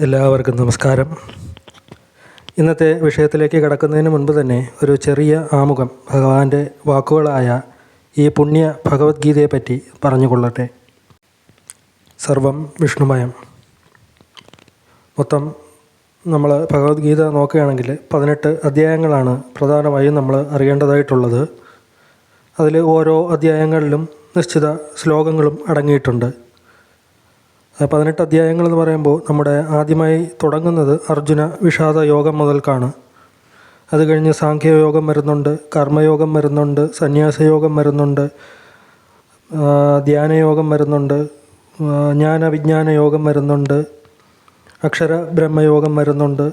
എല്ലാവർക്കും നമസ്കാരം. ഇന്നത്തെ വിഷയത്തിലേക്ക് കടക്കുന്നതിന് മുൻപ് തന്നെ ഒരു ചെറിയ ആമുഖം ഭഗവാന്റെ വാക്കുകളായ ഈ പുണ്യ ഭഗവത്ഗീതയെപ്പറ്റി പറഞ്ഞുകൊള്ളട്ടെ. സർവം വിഷ്ണുമയം. മൊത്തം നമ്മൾ ഭഗവത്ഗീത നോക്കുകയാണെങ്കിൽ 18 അധ്യായങ്ങളാണ് പ്രധാനമായും നമ്മൾ അറിയേണ്ടതായിട്ടുള്ളത്. അതിൽ ഓരോ അധ്യായങ്ങളിലും നിശ്ചിത ശ്ലോകങ്ങളും അടങ്ങിയിട്ടുണ്ട്. 18 അധ്യായങ്ങളെന്ന് പറയുമ്പോൾ നമ്മുടെ ആദ്യമായി തുടങ്ങുന്നത് അർജുന വിഷാദ യോഗം മുതൽക്കാണ്. അത് കഴിഞ്ഞ് സാഖ്യയോഗം വരുന്നുണ്ട്, കർമ്മയോഗം വരുന്നുണ്ട്, സന്യാസയോഗം വരുന്നുണ്ട്, ധ്യാനയോഗം വരുന്നുണ്ട്, ജ്ഞാനവിജ്ഞാന യോഗം വരുന്നുണ്ട്, അക്ഷര ബ്രഹ്മയോഗം വരുന്നുണ്ട്,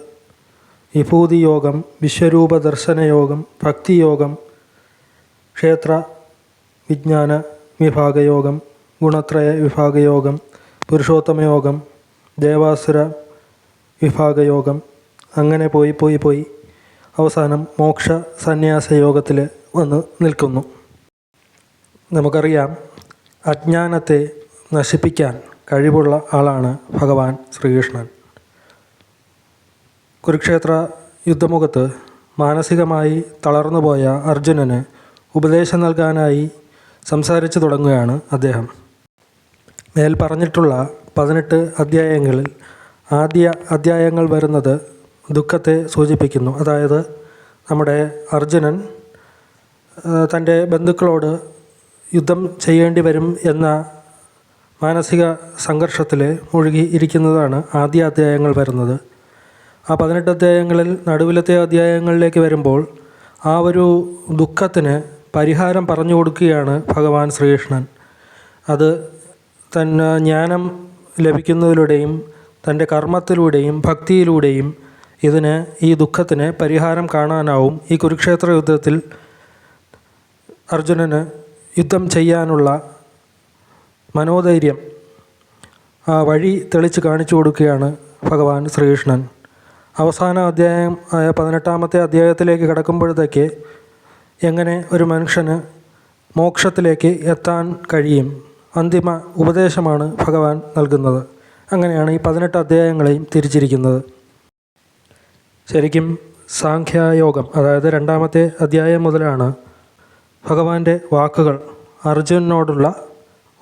വിഭൂതി യോഗം, വിശ്വരൂപ ദർശന യോഗം, ഭക്തിയോഗം, ക്ഷേത്ര വിജ്ഞാന വിഭാഗയോഗം, ഗുണത്രയ വിഭാഗയോഗം, പുരുഷോത്തമയോഗം, ദേവാസുര വിഭാഗയോഗം, അങ്ങനെ പോയി അവസാനം മോക്ഷ സന്യാസ യോഗത്തിൽ വന്ന് നിൽക്കുന്നു. നമുക്കറിയാം, അജ്ഞാനത്തെ നശിപ്പിക്കാൻ കഴിവുള്ള ആളാണ് ഭഗവാൻ ശ്രീകൃഷ്ണൻ. കുരുക്ഷേത്ര യുദ്ധമുഖത്ത് മാനസികമായി തളർന്നുപോയ അർജുനന് ഉപദേശം നൽകാനായി സംസാരിച്ചു തുടങ്ങുകയാണ് അദ്ദേഹം. മേൽ പറഞ്ഞിട്ടുള്ള 18 അധ്യായങ്ങളിൽ ആദ്യ അധ്യായങ്ങൾ വരുന്നത് ദുഃഖത്തെ സൂചിപ്പിക്കുന്നു. അതായത് നമ്മുടെ അർജുനൻ തൻ്റെ ബന്ധുക്കളോട് യുദ്ധം ചെയ്യേണ്ടി വരും എന്ന മാനസിക സംഘർഷത്തിൽ മുഴുകി ഇരിക്കുന്നതാണ് ആദ്യ അധ്യായങ്ങൾ വരുന്നത്. ആ 18 അധ്യായങ്ങളിൽ നടുവിലത്തെ അധ്യായങ്ങളിലേക്ക് വരുമ്പോൾ ആ ഒരു ദുഃഖത്തിന് പരിഹാരം പറഞ്ഞു കൊടുക്കുകയാണ് ഭഗവാൻ ശ്രീകൃഷ്ണൻ. അത് തന്നെ ജ്ഞാനം ലഭിക്കുന്നതിലൂടെയും തൻ്റെ കർമ്മത്തിലൂടെയും ഭക്തിയിലൂടെയും ഈ ദുഃഖത്തിന് പരിഹാരം കാണാനാവും. ഈ കുരുക്ഷേത്ര യുദ്ധത്തിൽ അർജുനന് യുദ്ധം ചെയ്യാനുള്ള മനോധൈര്യം വഴി തെളിച്ച് കാണിച്ചു കൊടുക്കുകയാണ് ഭഗവാൻ ശ്രീകൃഷ്ണൻ. അവസാന അധ്യായം ആയ 18ാമത്തെ അധ്യായത്തിലേക്ക് കടക്കുമ്പോഴത്തേക്ക് എങ്ങനെ ഒരു മനുഷ്യന് മോക്ഷത്തിലേക്ക് എത്താൻ കഴിയും, അന്തിമ ഉപദേശമാണ് ഭഗവാൻ നൽകുന്നത്. അങ്ങനെയാണ് ഈ 18 അധ്യായങ്ങളെയും തിരിച്ചിരിക്കുന്നത്. ശരിക്കും സാഖ്യയോഗം, അതായത് 2ാമത്തെ അധ്യായം മുതലാണ് ഭഗവാന്റെ വാക്കുകൾ, അർജുനനോടുള്ള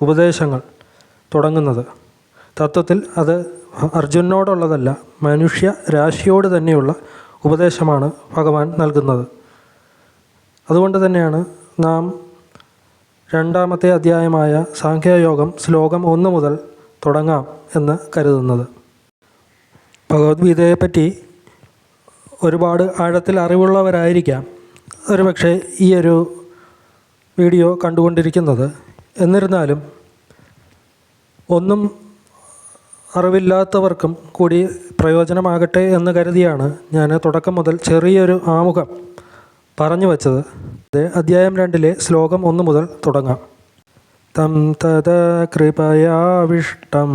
ഉപദേശങ്ങൾ തുടങ്ങുന്നത്. തത്വത്തിൽ അത് അർജുനനോടുള്ളതല്ല, മനുഷ്യ രാശിയോട് തന്നെയുള്ള ഉപദേശമാണ് ഭഗവാൻ നൽകുന്നത്. അതുകൊണ്ട് തന്നെയാണ് നാം 2ാമത്തെ അധ്യായമായ സാഖ്യയോഗം ശ്ലോകം 1 മുതൽ തുടങ്ങാം എന്ന് കരുതുന്നത്. ഭഗവത്ഗീതയെപ്പറ്റി ഒരുപാട് ആഴത്തിൽ അറിവുള്ളവരായിരിക്കാം ഒരുപക്ഷെ ഈ ഒരു വീഡിയോ കണ്ടുകൊണ്ടിരിക്കുന്നത്. എന്നിരുന്നാലും ഒന്നും അറിവില്ലാത്തവർക്കും കൂടി പ്രയോജനമാകട്ടെ എന്ന് കരുതിയാണ് ഞാൻ തുടക്കം മുതൽ ചെറിയൊരു ആമുഖം പറഞ്ഞു വച്ചത്. അധ്യായം 2 ശ്ലോകം 1 മുതൽ തുടങ്ങാം. തം തദ കൃപയാവിഷ്ടം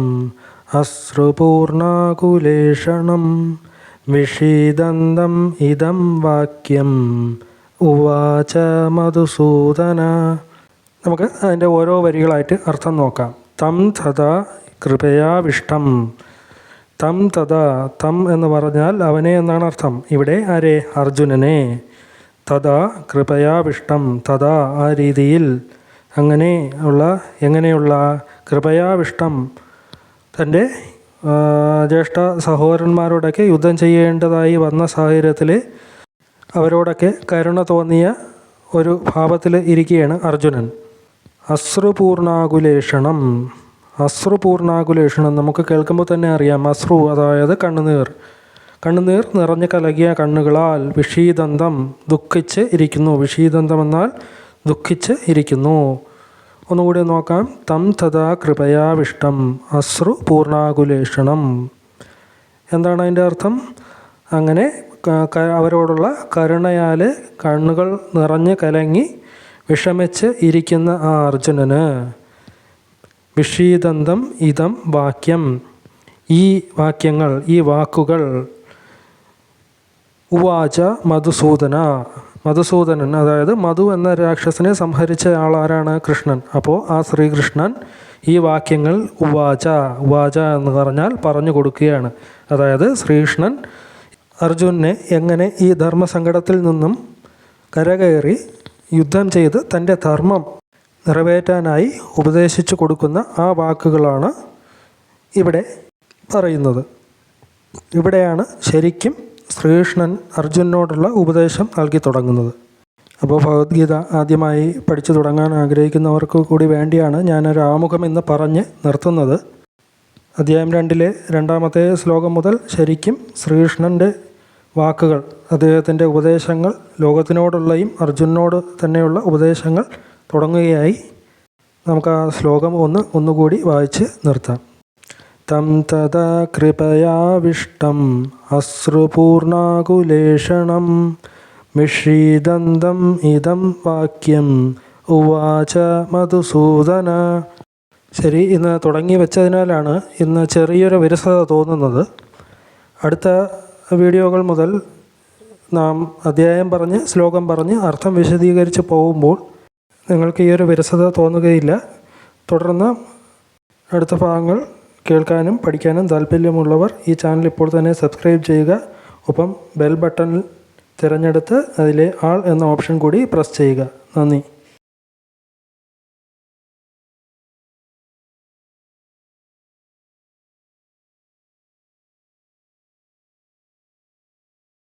അശ്രുപൂർണാകുലേഷണം വിഷീദന്തം ഇദം വാക്യം ഉവാച മധുസൂദന. നമുക്ക് അതിൻ്റെ ഓരോ വരികളായിട്ട് അർത്ഥം നോക്കാം. തം തദാ കൃപയാവിഷ്ടം. തം തദാ, തം എന്ന് പറഞ്ഞാൽ അവനെ എന്നാണ് അർത്ഥം. ഇവിടെ ആരെ? അർജുനനെ. തഥാ കൃപയാവിഷ്ടം, തഥാ ആ രീതിയിൽ, എങ്ങനെയുള്ള കൃപയാവിഷ്ടം, തൻ്റെ ജ്യേഷ്ഠ സഹോദരന്മാരോടൊക്കെ യുദ്ധം ചെയ്യേണ്ടതായി വന്ന സാഹചര്യത്തിൽ അവരോടൊക്കെ കരുണ തോന്നിയ ഒരു ഭാവത്തിൽ ഇരിക്കുകയാണ് അർജുനൻ. അശ്രുപൂർണാകുലേഷണം. അശ്രുപൂർണാകുലേഷണം നമുക്ക് കേൾക്കുമ്പോൾ തന്നെ അറിയാം. അശ്രു അതായത് കണ്ണുനീർ നിറഞ്ഞു കലകിയ കണ്ണുകളാൽ, വിഷീദന്തം ദുഃഖിച്ച് ഇരിക്കുന്നു. വിഷീദന്തം എന്നാൽ ദുഃഖിച്ച് ഇരിക്കുന്നു. ഒന്നുകൂടി നോക്കാം. തം തഥാ കൃപയാവിഷ്ടം അശ്രു പൂർണാകുലേഷണം. എന്താണ് അതിൻ്റെ അർത്ഥം? അങ്ങനെ അവരോടുള്ള കരുണയാൽ കണ്ണുകൾ നിറഞ്ഞ് കലങ്ങി വിഷമിച്ച് ഇരിക്കുന്ന ആ അർജുനന് വിഷീദന്തം ഇദം വാക്യം, ഈ വാക്യങ്ങൾ, ഈ വാക്കുകൾ, ഉവാച മധുസൂദനൻ, അതായത് മധു എന്ന രാക്ഷസനെ സംഹരിച്ച ആളാരാണ്? കൃഷ്ണൻ. അപ്പോൾ ആ ശ്രീകൃഷ്ണൻ ഈ വാക്യങ്ങൾ ഉവാച എന്ന് പറഞ്ഞാൽ പറഞ്ഞു കൊടുക്കുകയാണ്. അതായത് ശ്രീകൃഷ്ണൻ അർജുനനെ എങ്ങനെ ഈ ധർമ്മസങ്കടത്തിൽ നിന്നും കരകയറി യുദ്ധം ചെയ്ത് തൻ്റെ ധർമ്മം നിറവേറ്റാനായി ഉപദേശിച്ചു കൊടുക്കുന്ന ആ വാക്കുകളാണ് ഇവിടെ പറയുന്നത്. ഇവിടെയാണ് ശരിക്കും ശ്രീകൃഷ്ണൻ അർജുനനോടുള്ള ഉപദേശം നൽകി തുടങ്ങുന്നത്. അപ്പോൾ ഭഗവത്ഗീത ആദ്യമായി പഠിച്ചു തുടങ്ങാൻ ആഗ്രഹിക്കുന്നവർക്ക് കൂടി വേണ്ടിയാണ് ഞാനൊരു ആമുഖം എന്ന് പറഞ്ഞ് നിർത്തുന്നത്. അധ്യായം 2 രണ്ടാമത്തെ ശ്ലോകം മുതൽ ശരിക്കും ശ്രീകൃഷ്ണൻ്റെ വാക്കുകൾ, അദ്ദേഹത്തിൻ്റെ ഉപദേശങ്ങൾ, ലോകത്തിനോടുള്ളയും അർജുനനോട് തന്നെയുള്ള ഉപദേശങ്ങൾ തുടങ്ങുകയായി. നമുക്ക് ആ ശ്ലോകം ഒന്നുകൂടി വായിച്ച് നിർത്താം. തം തഥാ കൃപയാവിഷ്ടം അശ്രുപൂർണാകുലേഷണം മിശ്രീദന്തം ഇദം വാക്യം ഉവാച മധുസൂദന. ശരി, ഇന്ന് തുടങ്ങി വെച്ചതിനാലാണ് ഇന്ന് ചെറിയൊരു വിരസത തോന്നുന്നത്. അടുത്ത വീഡിയോകൾ മുതൽ നാം അധ്യായം പറഞ്ഞ് ശ്ലോകം പറഞ്ഞ് അർത്ഥം വിശദീകരിച്ച് പോകുമ്പോൾ നിങ്ങൾക്ക് ഈ ഒരു വിരസത തോന്നുകയില്ല. തുടർന്ന് അടുത്ത ഭാഗങ്ങൾ കേൾക്കാനും പഠിക്കാനും താല്പര്യമുള്ളവർ ഈ ചാനൽ ഇപ്പോൾ തന്നെ സബ്സ്ക്രൈബ് ചെയ്യുക. ഒപ്പം ബെൽ ബട്ടൺ തിരഞ്ഞെടുത്ത് അതിലെ ആൾ എന്ന ഓപ്ഷൻ കൂടി പ്രസ് ചെയ്യുക. നന്ദി.